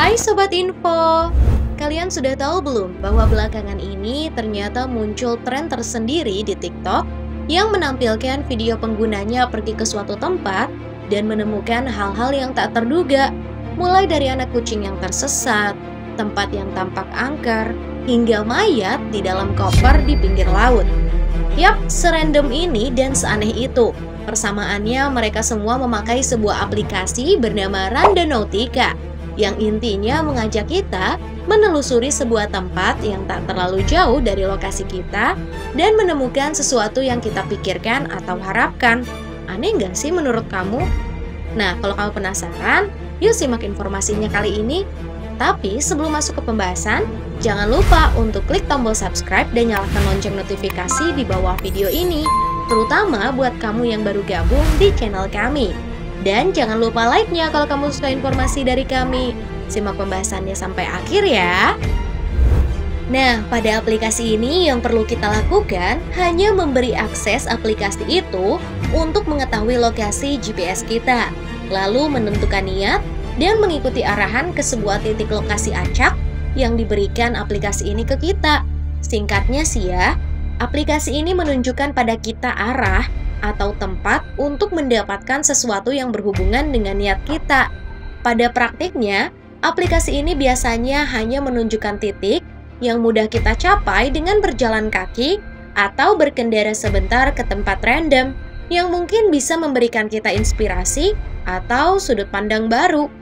Hai Sobat Info, kalian sudah tahu belum bahwa belakangan ini ternyata muncul tren tersendiri di TikTok yang menampilkan video penggunanya pergi ke suatu tempat dan menemukan hal-hal yang tak terduga, mulai dari anak kucing yang tersesat, tempat yang tampak angker, hingga mayat di dalam koper di pinggir laut. Yap, serandom ini dan seaneh itu. Persamaannya mereka semua memakai sebuah aplikasi bernama Randonautica yang intinya mengajak kita menelusuri sebuah tempat yang tak terlalu jauh dari lokasi kita dan menemukan sesuatu yang kita pikirkan atau harapkan. Aneh nggak sih menurut kamu? Nah, kalau kamu penasaran, yuk simak informasinya kali ini. Tapi sebelum masuk ke pembahasan, jangan lupa untuk klik tombol subscribe dan nyalakan lonceng notifikasi di bawah video ini, terutama buat kamu yang baru gabung di channel kami. Dan jangan lupa like-nya kalau kamu suka informasi dari kami. Simak pembahasannya sampai akhir ya. Nah, pada aplikasi ini yang perlu kita lakukan hanya memberi akses aplikasi itu untuk mengetahui lokasi GPS kita, lalu menentukan niat dan mengikuti arahan ke sebuah titik lokasi acak yang diberikan aplikasi ini ke kita. Singkatnya sih ya, aplikasi ini menunjukkan pada kita arah atau tempat untuk mendapatkan sesuatu yang berhubungan dengan niat kita. Pada praktiknya, aplikasi ini biasanya hanya menunjukkan titik yang mudah kita capai dengan berjalan kaki atau berkendara sebentar ke tempat random yang mungkin bisa memberikan kita inspirasi atau sudut pandang baru.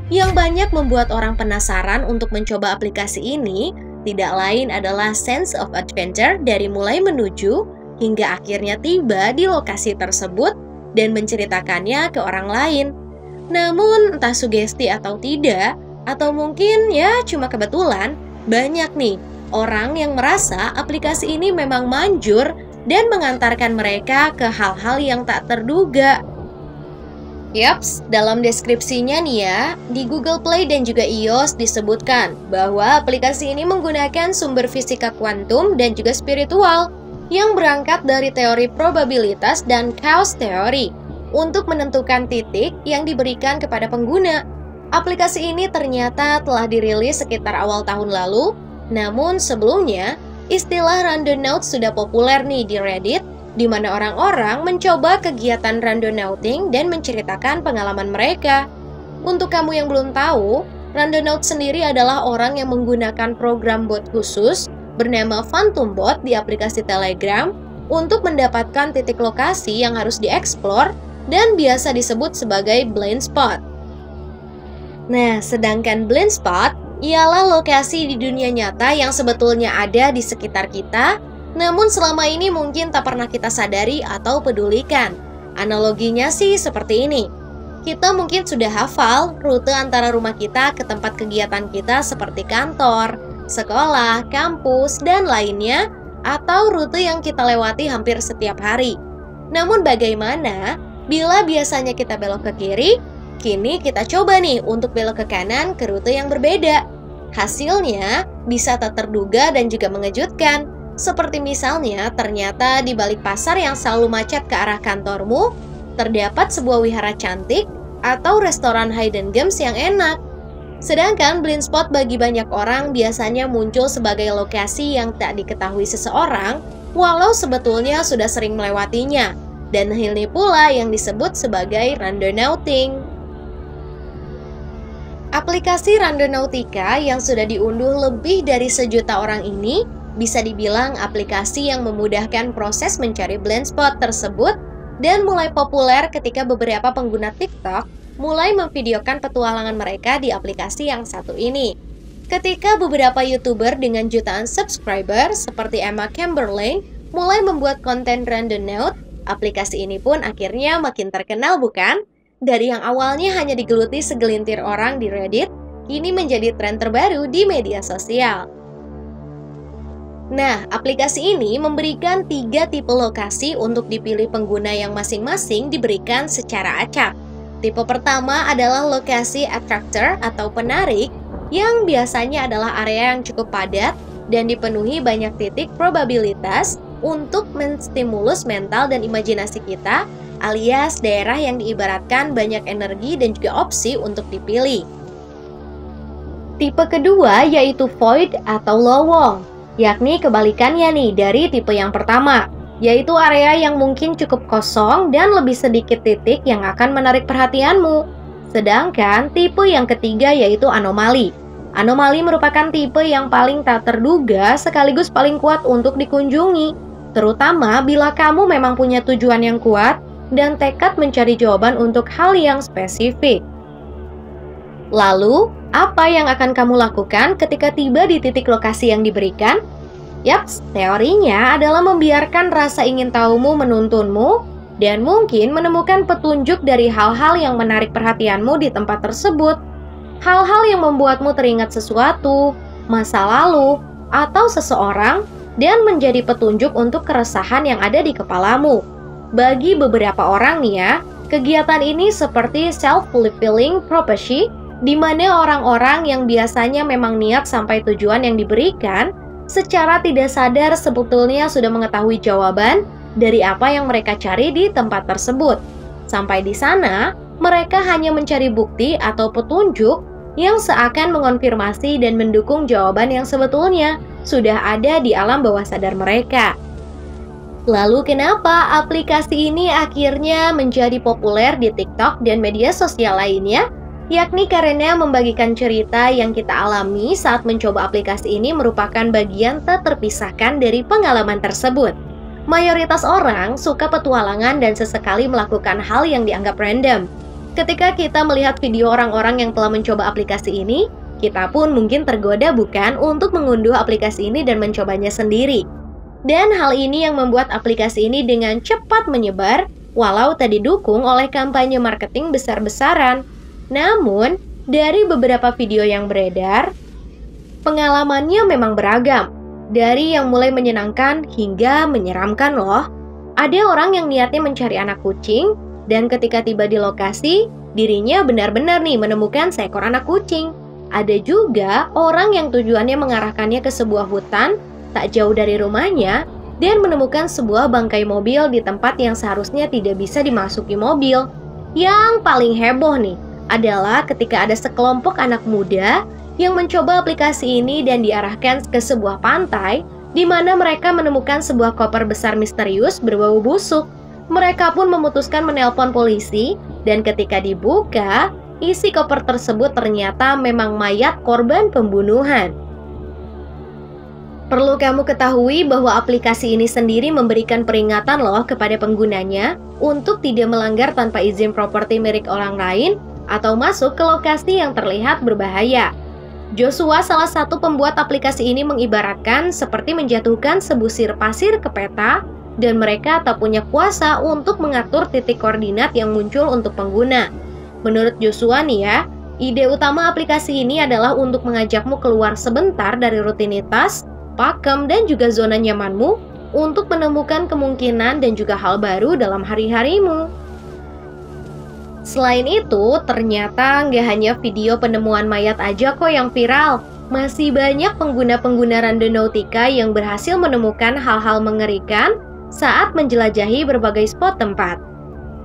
Yang banyak membuat orang penasaran untuk mencoba aplikasi ini tidak lain adalah sense of adventure dari mulai menuju hingga akhirnya tiba di lokasi tersebut dan menceritakannya ke orang lain. Namun entah sugesti atau tidak, atau mungkin ya cuma kebetulan, banyak nih orang yang merasa aplikasi ini memang manjur dan mengantarkan mereka ke hal-hal yang tak terduga. Yaps, dalam deskripsinya nih ya, di Google Play dan juga iOS disebutkan bahwa aplikasi ini menggunakan sumber fisika kuantum dan juga spiritual yang berangkat dari teori probabilitas dan chaos teori untuk menentukan titik yang diberikan kepada pengguna. Aplikasi ini ternyata telah dirilis sekitar awal tahun lalu, namun sebelumnya istilah randonaut sudah populer nih di Reddit, di mana orang-orang mencoba kegiatan randonauting dan menceritakan pengalaman mereka. Untuk kamu yang belum tahu, randonaut sendiri adalah orang yang menggunakan program bot khusus bernama Phantom Bot di aplikasi Telegram untuk mendapatkan titik lokasi yang harus dieksplor dan biasa disebut sebagai blind spot. Nah, sedangkan blind spot ialah lokasi di dunia nyata yang sebetulnya ada di sekitar kita, namun selama ini mungkin tak pernah kita sadari atau pedulikan. Analoginya sih seperti ini. Kita mungkin sudah hafal rute antara rumah kita ke tempat kegiatan kita seperti kantor, sekolah, kampus, dan lainnya, atau rute yang kita lewati hampir setiap hari. Namun bagaimana bila biasanya kita belok ke kiri, kini kita coba nih untuk belok ke kanan ke rute yang berbeda. Hasilnya bisa tak terduga dan juga mengejutkan. Seperti misalnya ternyata di balik pasar yang selalu macet ke arah kantormu, terdapat sebuah wihara cantik atau restoran hidden gems yang enak. Sedangkan blind spot bagi banyak orang biasanya muncul sebagai lokasi yang tak diketahui seseorang, walau sebetulnya sudah sering melewatinya. Dan ini pula yang disebut sebagai randonauting. Aplikasi Randonautica yang sudah diunduh lebih dari 1 juta orang ini bisa dibilang aplikasi yang memudahkan proses mencari blind spot tersebut dan mulai populer ketika beberapa pengguna TikTok mulai memvideokan petualangan mereka di aplikasi yang satu ini. Ketika beberapa YouTuber dengan jutaan subscriber seperti Emma Chamberlain mulai membuat konten randonaut, aplikasi ini pun akhirnya makin terkenal bukan? Dari yang awalnya hanya digeluti segelintir orang di Reddit, kini menjadi tren terbaru di media sosial. Nah, aplikasi ini memberikan 3 tipe lokasi untuk dipilih pengguna yang masing-masing diberikan secara acak. Tipe pertama adalah lokasi attractor atau penarik, yang biasanya adalah area yang cukup padat dan dipenuhi banyak titik probabilitas untuk menstimulus mental dan imajinasi kita, alias daerah yang diibaratkan banyak energi dan juga opsi untuk dipilih. Tipe kedua yaitu void atau lowong, yakni kebalikannya nih dari tipe yang pertama, yaitu area yang mungkin cukup kosong dan lebih sedikit titik yang akan menarik perhatianmu. Sedangkan tipe yang ketiga yaitu anomali. Anomali merupakan tipe yang paling tak terduga sekaligus paling kuat untuk dikunjungi, terutama bila kamu memang punya tujuan yang kuat dan tekad mencari jawaban untuk hal yang spesifik. Lalu, apa yang akan kamu lakukan ketika tiba di titik lokasi yang diberikan? Yaps, teorinya adalah membiarkan rasa ingin tahumu menuntunmu dan mungkin menemukan petunjuk dari hal-hal yang menarik perhatianmu di tempat tersebut. Hal-hal yang membuatmu teringat sesuatu, masa lalu, atau seseorang dan menjadi petunjuk untuk keresahan yang ada di kepalamu. Bagi beberapa orang nih ya, kegiatan ini seperti self-fulfilling prophecy, di mana orang-orang yang biasanya memang niat sampai tujuan yang diberikan, secara tidak sadar sebetulnya sudah mengetahui jawaban dari apa yang mereka cari di tempat tersebut. Sampai di sana, mereka hanya mencari bukti atau petunjuk yang seakan mengonfirmasi dan mendukung jawaban yang sebetulnya sudah ada di alam bawah sadar mereka. Lalu kenapa aplikasi ini akhirnya menjadi populer di TikTok dan media sosial lainnya? Yakni karena membagikan cerita yang kita alami saat mencoba aplikasi ini merupakan bagian tak terpisahkan dari pengalaman tersebut. Mayoritas orang suka petualangan dan sesekali melakukan hal yang dianggap random. Ketika kita melihat video orang-orang yang telah mencoba aplikasi ini, kita pun mungkin tergoda bukan untuk mengunduh aplikasi ini dan mencobanya sendiri. Dan hal ini yang membuat aplikasi ini dengan cepat menyebar, walau tak didukung oleh kampanye marketing besar-besaran. Namun, dari beberapa video yang beredar, pengalamannya memang beragam. Dari yang mulai menyenangkan hingga menyeramkan loh. Ada orang yang niatnya mencari anak kucing, dan ketika tiba di lokasi, dirinya benar-benar nih menemukan seekor anak kucing. Ada juga orang yang tujuannya mengarahkannya ke sebuah hutan, tak jauh dari rumahnya, dan menemukan sebuah bangkai mobil di tempat yang seharusnya tidak bisa dimasuki mobil. Yang paling heboh nih, adalah ketika ada sekelompok anak muda yang mencoba aplikasi ini dan diarahkan ke sebuah pantai di mana mereka menemukan sebuah koper besar misterius berbau busuk. Mereka pun memutuskan menelpon polisi dan ketika dibuka, isi koper tersebut ternyata memang mayat korban pembunuhan. Perlu kamu ketahui bahwa aplikasi ini sendiri memberikan peringatan loh kepada penggunanya untuk tidak melanggar tanpa izin properti milik orang lain atau masuk ke lokasi yang terlihat berbahaya. Joshua, salah satu pembuat aplikasi ini, mengibaratkan seperti menjatuhkan sebusir pasir ke peta dan mereka tak punya kuasa untuk mengatur titik koordinat yang muncul untuk pengguna. Menurut Joshua nih ya, ide utama aplikasi ini adalah untuk mengajakmu keluar sebentar dari rutinitas, pakem, dan juga zona nyamanmu untuk menemukan kemungkinan dan juga hal baru dalam hari-harimu. Selain itu, ternyata nggak hanya video penemuan mayat aja kok yang viral. Masih banyak pengguna-pengguna Randonautica yang berhasil menemukan hal-hal mengerikan saat menjelajahi berbagai spot tempat.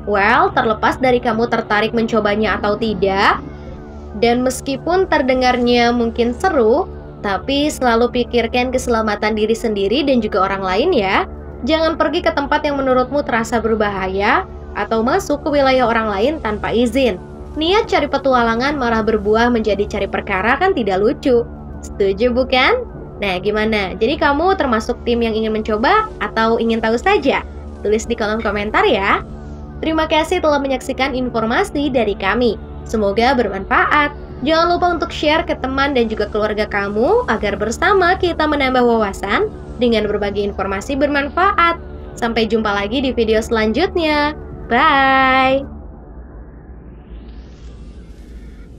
Well, terlepas dari kamu tertarik mencobanya atau tidak, dan meskipun terdengarnya mungkin seru, tapi selalu pikirkan keselamatan diri sendiri dan juga orang lain ya. Jangan pergi ke tempat yang menurutmu terasa berbahaya, atau masuk ke wilayah orang lain tanpa izin. Niat cari petualangan malah berbuah menjadi cari perkara kan tidak lucu. Setuju bukan? Nah gimana? Jadi kamu termasuk tim yang ingin mencoba atau ingin tahu saja? Tulis di kolom komentar ya. Terima kasih telah menyaksikan informasi dari kami. Semoga bermanfaat. Jangan lupa untuk share ke teman dan juga keluarga kamu agar bersama kita menambah wawasan dengan berbagi informasi bermanfaat. Sampai jumpa lagi di video selanjutnya. Bye!